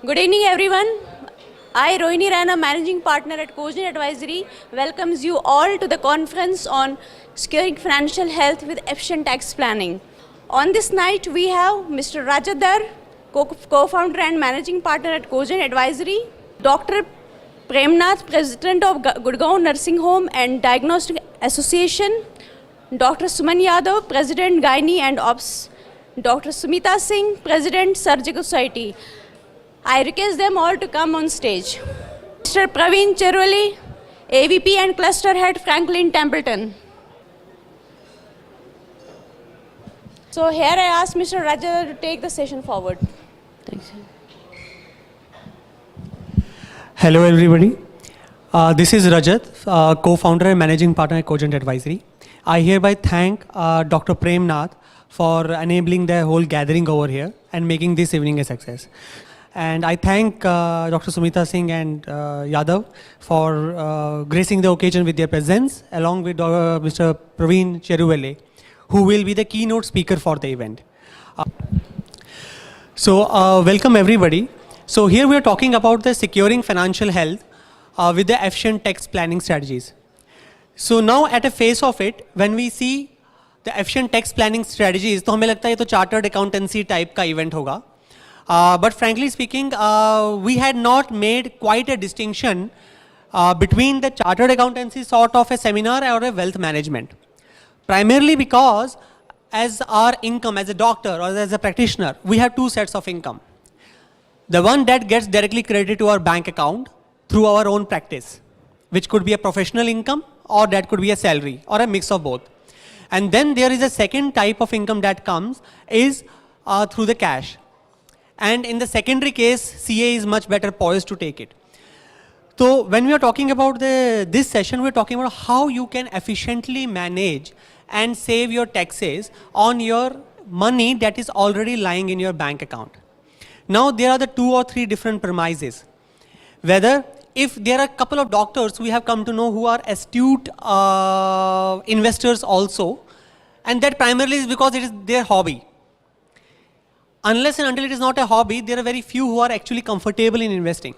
Good evening, everyone. I, Rohini Rana, Managing Partner at Cogent Advisory, welcomes you all to the conference on securing financial health with efficient tax planning. On this night, we have Mr. Rajadhar, co-founder and Managing Partner at Cogent Advisory, Dr. Premnath, President of Gurgaon Nursing Home and Diagnostic Association, Dr. Suman Yadav, President Gynae and Ops, Dr. Sumita Singh, President Surgical Society. I request them all to come on stage. Mr. Praveen Cheruli, AVP and Cluster Head, Franklin Templeton. So here I ask Mr. Raja to take the session forward. Thanks. Hello everybody. This is Rajat, co-founder and managing partner at Cogent Advisory. I hereby thank Dr. Premnath for enabling the whole gathering over here and making this evening a success. And I thank Dr. Sumita Singh and Yadav for gracing the occasion with their presence, along with Mr. Praveen Cheruvelle, who will be the keynote speaker for the event. Welcome everybody. So here we are talking about the securing financial health with the efficient tax planning strategies. So now at a face of it, when we see the efficient tax planning strategies, तो हमें लगता है ये तो chartered accountancy type का event होगा. But frankly speaking, we had not made quite a distinction between the chartered accountancy sort of a seminar or a wealth management. Primarily because as our income as a doctor or as a practitioner, we have two sets of income. The one that gets directly credited to our bank account through our own practice, which could be a professional income or that could be a salary or a mix of both. And then there is a second type of income that comes is through the cash. And in the secondary case, CA is much better poised to take it. So when we are talking about this session, we are talking about how you can efficiently manage and save your taxes on your money that is already lying in your bank account. Now there are the 2 or 3 different premises. Whether if there are a couple of doctors we have come to know who are astute investors also, and that primarily is because it is their hobby. Unless and until it is not a hobby, there are very few who are actually comfortable in investing.